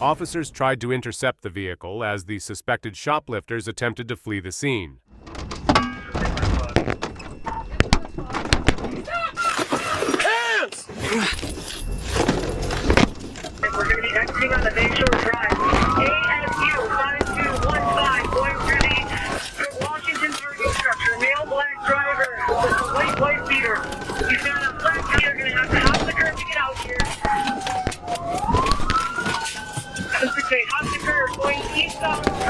Officers tried to intercept the vehicle as the suspected shoplifters attempted to flee the scene. Hands! We're going to be exiting on the Bayshore Drive. ASU 5215 going through the Washington parking structure. Male black driver with a white beater. He's got a black car. You're going to have to hop the curb to get out here. Hop the curb going eastbound through the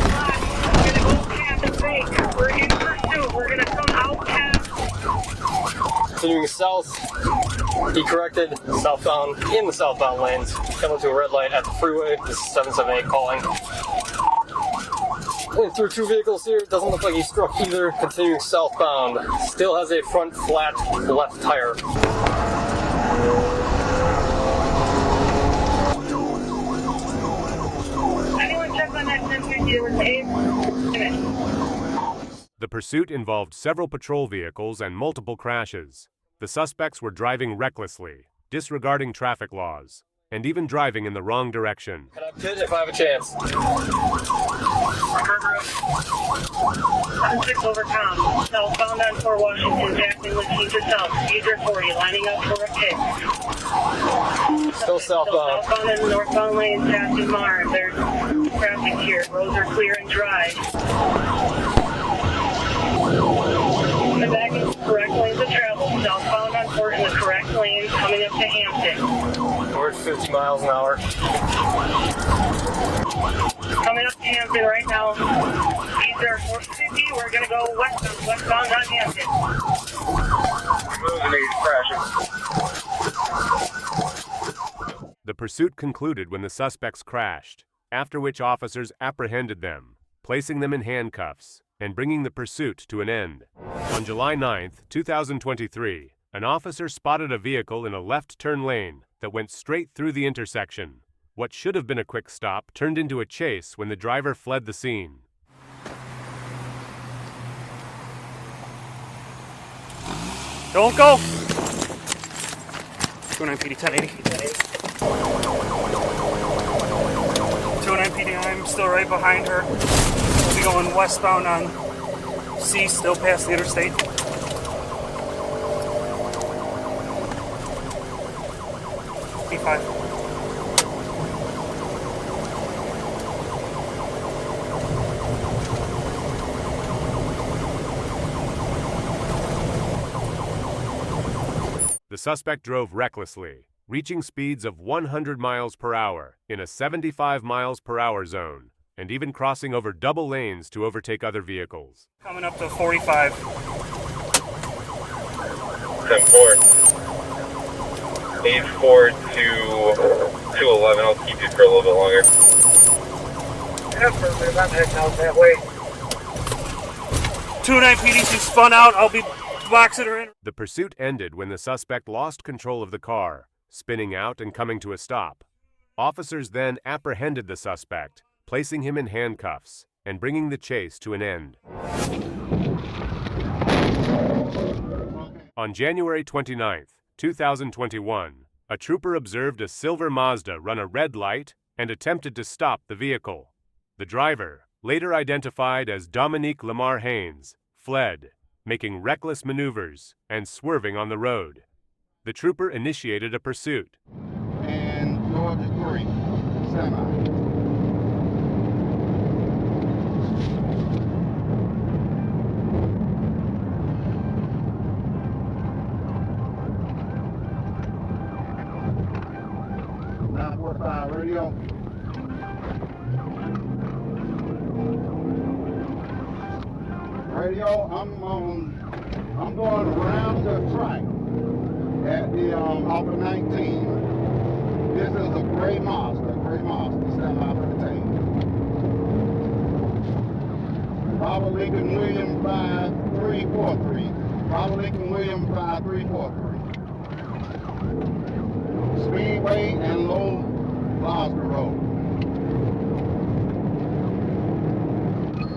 black. We're going to go past the bank. We're in pursuit. We're going to come out past. Continuing south, he corrected southbound in the southbound lanes, coming to a red light at the freeway. This is 778 calling. Going through two vehicles here, doesn't look like he struck either. Continuing southbound, still has a front flat left tire. Anyone check on that 1050 with Abe? The pursuit involved several patrol vehicles and multiple crashes. The suspects were driving recklessly, disregarding traffic laws, and even driving in the wrong direction. Can I pit if I have a chance? 6 over Tom. Southbound on 4 Washington, Jackson with Keith to South. Speeds are 40, lining up for a pit. Still southbound. Southbound in the northbound lane, passing Mar. There's traffic here. Roads are clear and dry. Coming back in the correct lanes of travel. Southbound on 4 in the correct lanes, coming up to Hampton. We're at 50 miles an hour. Coming up to Hampton right now. Speeds are 450. We're going to go westbound on Hampton. The pursuit concluded when the suspects crashed, after which officers apprehended them, placing them in handcuffs, and bringing the pursuit to an end. On July 9, 2023, an officer spotted a vehicle in a left turn lane that went straight through the intersection. What should have been a quick stop turned into a chase when the driver fled the scene. Don't go! 29 PD 1080. 29 PD, I'm still right behind her. We'll be going westbound on C, still past the interstate. P5. The suspect drove recklessly, reaching speeds of 100 miles per hour in a 75 miles per hour zone, and even crossing over double lanes to overtake other vehicles. Coming up to 45. 10-4. 8-4 to 211. I'll keep you for a little bit longer. Definitely, I'm heading out that way. 29 PD, she spun out. I'll be boxing her in. The pursuit ended when the suspect lost control of the car, spinning out and coming to a stop. Officers then apprehended the suspect, placing him in handcuffs and bringing the chase to an end. On January 29, 2021, a trooper observed a silver Mazda run a red light and attempted to stop the vehicle. The driver, later identified as Dominique Lamar Haynes, fled, making reckless maneuvers and swerving on the road. The trooper initiated a pursuit. And Georgia 3, semi. Radio. Radio, I'm going around the track at the off of 19. This is a gray Mazda, stand out for the tank. Robert Lincoln William 5343. Robert Lincoln William 5343. Speedway and Low Gloucester Road.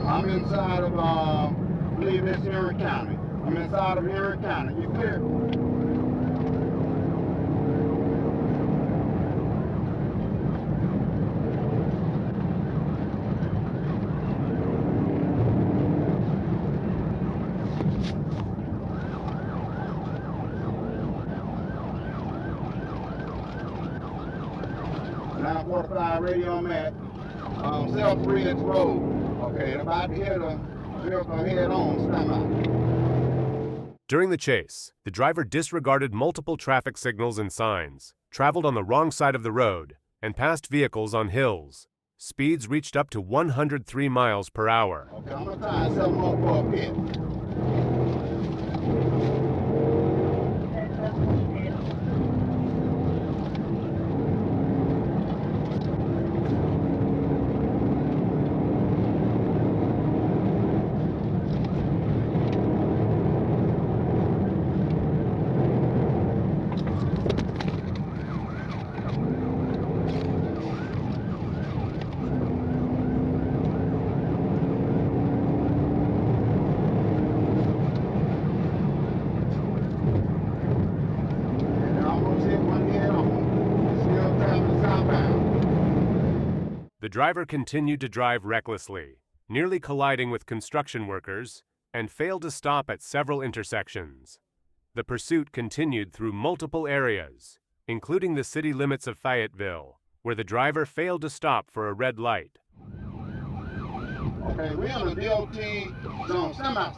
I'm inside of, I believe it's Erie County. I'm inside of Erie County. You clear? 945 radio I'm at South Ridge Road. Okay, about to hit a vehicle head on, stand by. During the chase, the driver disregarded multiple traffic signals and signs, traveled on the wrong side of the road, and passed vehicles on hills. Speeds reached up to 103 miles per hour. Okay, I'm gonna try and set them up for a pit. The driver continued to drive recklessly, nearly colliding with construction workers, and failed to stop at several intersections. The pursuit continued through multiple areas, including the city limits of Fayetteville, where the driver failed to stop for a red light. Okay, we're in the DOT zone. Stand by.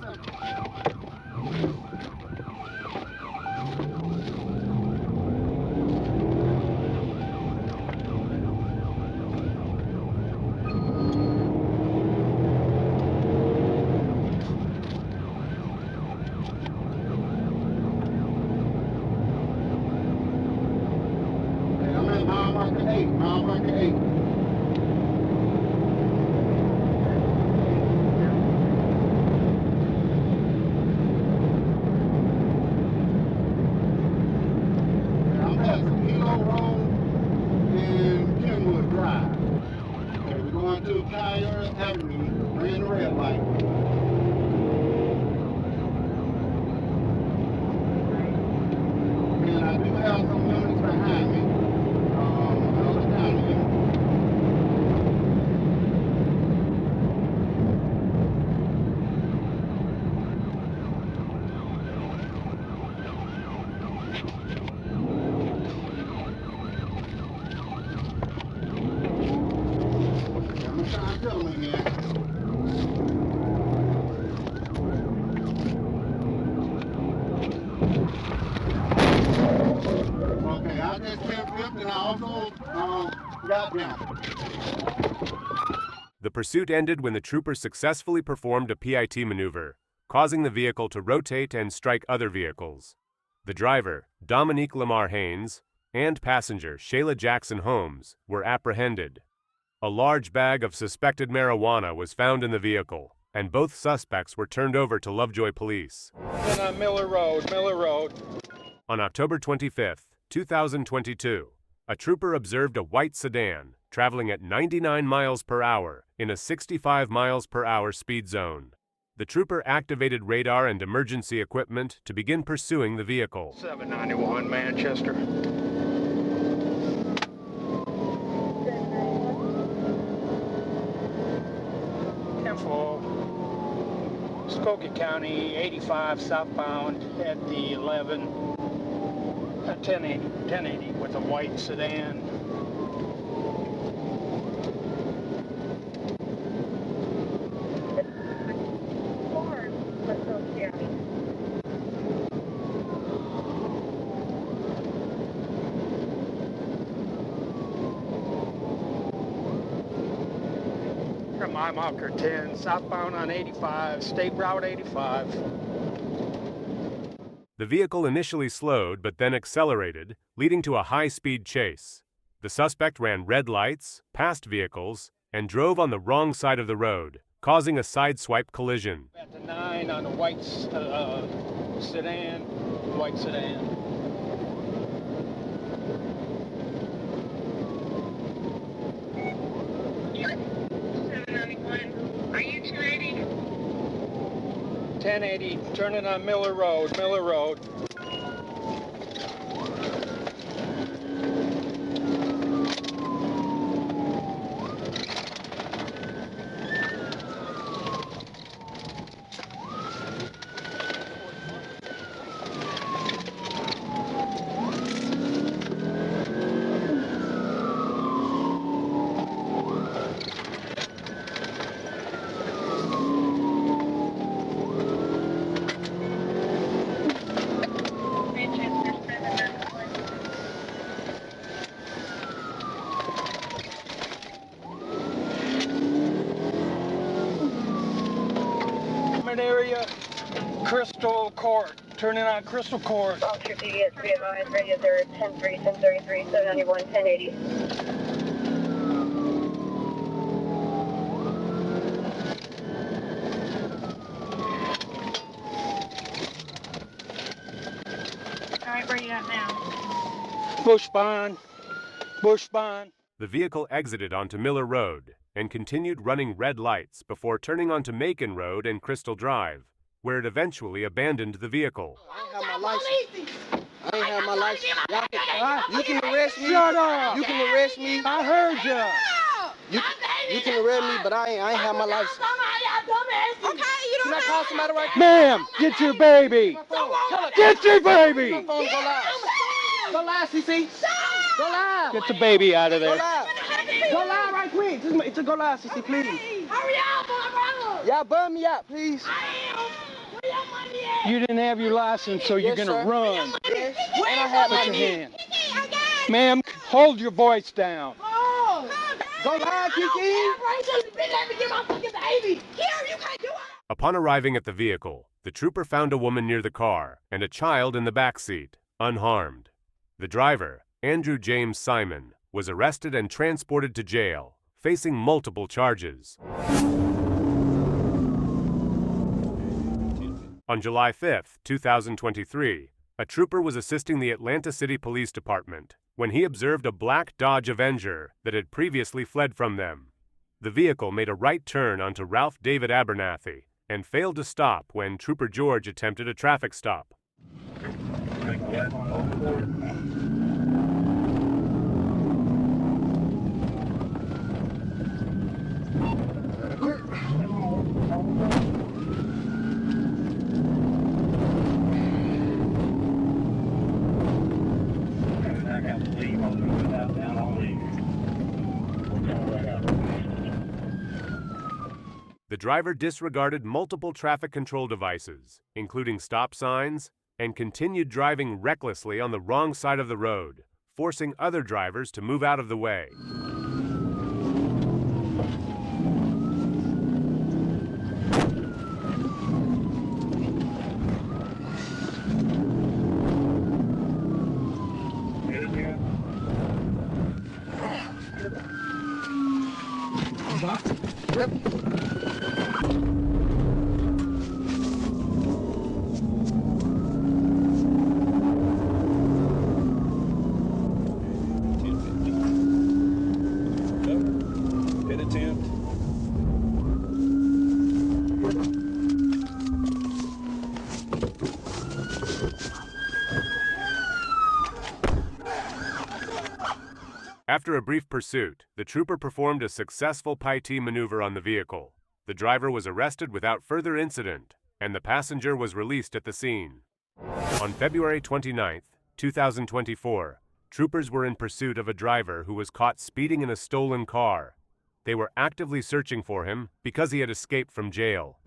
Mile marker 8. I'm at Kilo Road and Kenwood Drive. Okay, we're going to Tyler Avenue, ran the red light. And I do have some units behind me. Okay, I just kept flipped and I also got down. The pursuit ended when the trooper successfully performed a PIT maneuver, causing the vehicle to rotate and strike other vehicles. The driver, Dominique Lamar Haynes, and passenger Shayla Jackson Holmes were apprehended. A large bag of suspected marijuana was found in the vehicle, and both suspects were turned over to Lovejoy Police. On Miller Road. On October 25, 2022, a trooper observed a white sedan traveling at 99 miles per hour in a 65 miles per hour speed zone. The trooper activated radar and emergency equipment to begin pursuing the vehicle. 791 Manchester. Info. Skokie County, 85 southbound at the 1080 with a white sedan. Mile marker 10, southbound on 85, State Route 85. The vehicle initially slowed but then accelerated, leading to a high-speed chase. The suspect ran red lights, passed vehicles, and drove on the wrong side of the road, causing a sideswipe collision. At the 9 on a white sedan. Are you 280? 1080, turning on Miller Road. area, Crystal Court. Turning on Crystal Court. Officer DDS, be advised, radio there, 10-3, 1033, 791, 1080. All right, where are you at now? Bush bond. Bush bond. The vehicle exited onto Miller Road and continued running red lights before turning onto Macon Road and Crystal Drive, where it eventually abandoned the vehicle. I ain't have my license. I ain't have my license. You can arrest me. Shut up. You can arrest me. I heard ya. You can arrest me, but I ain't have my license. Okay, you Can I call somebody right now? Ma'am, get your baby. Get your baby. Go live. Go live, CC. Go live. Get the baby out of Go there. live. Go live right quick. Just go live, CC, please. hurry up, my brother. Y'all bum me out, please. I am. Where your money at? You didn't have your license, so you're Yes, gonna sir. run. Yes. And I have Put my your hand. hand. I got it. Ma'am, hold your voice down. Oh. Go live, Kiki. Right, just let me get my fucking baby. Here, you can't do it. Upon arriving at the vehicle, the trooper found a woman near the car and a child in the back seat, unharmed. The driver, Andrew James Simon, was arrested and transported to jail, facing multiple charges. On July 5, 2023, a trooper was assisting the Atlanta City Police Department when he observed a black Dodge Avenger that had previously fled from them. The vehicle made a right turn onto Ralph David Abernathy and failed to stop when Trooper George attempted a traffic stop. The driver disregarded multiple traffic control devices, including stop signs, and continued driving recklessly on the wrong side of the road, forcing other drivers to move out of the way. After a brief pursuit, the trooper performed a successful Paitee maneuver on the vehicle. The driver was arrested without further incident, and the passenger was released at the scene. On February 29, 2024, troopers were in pursuit of a driver who was caught speeding in a stolen car. They were actively searching for him because he had escaped from jail.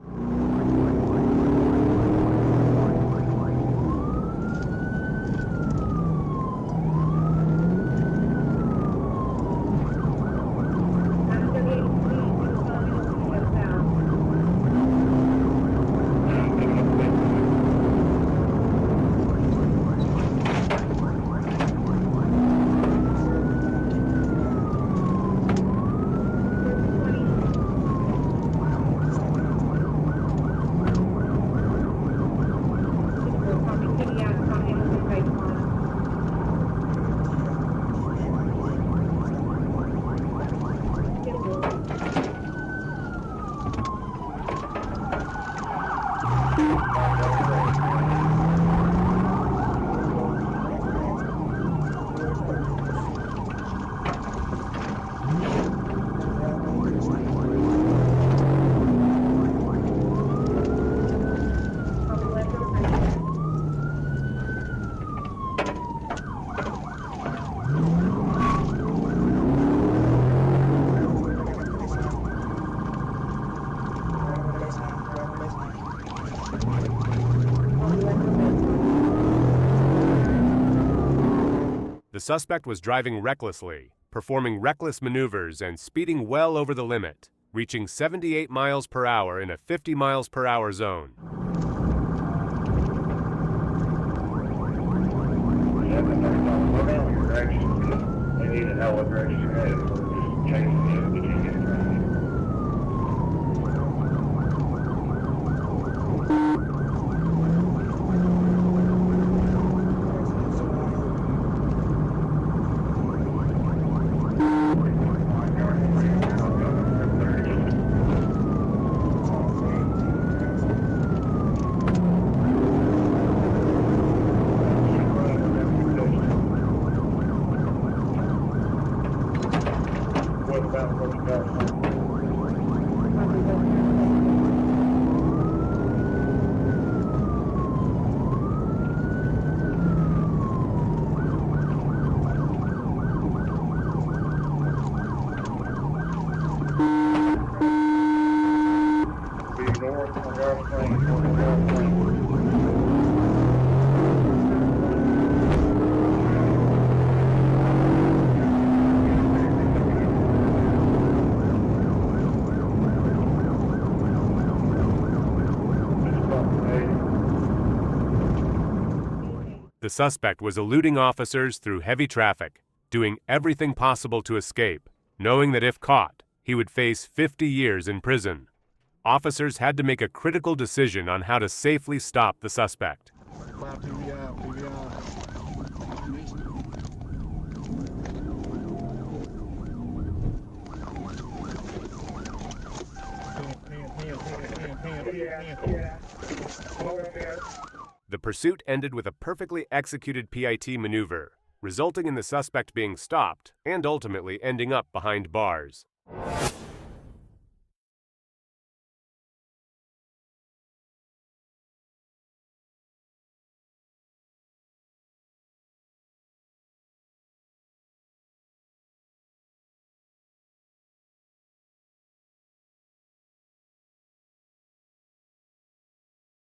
The suspect was driving recklessly, performing reckless maneuvers and speeding well over the limit. reaching 78 miles per hour in a 50 miles per hour zone. They need to know what direction you're headed. We're just chasing you. We can't get it right. The suspect was eluding officers through heavy traffic, doing everything possible to escape, knowing that if caught, he would face 50 years in prison. Officers had to make a critical decision on how to safely stop the suspect. The pursuit ended with a perfectly executed PIT maneuver, resulting in the suspect being stopped and ultimately ending up behind bars.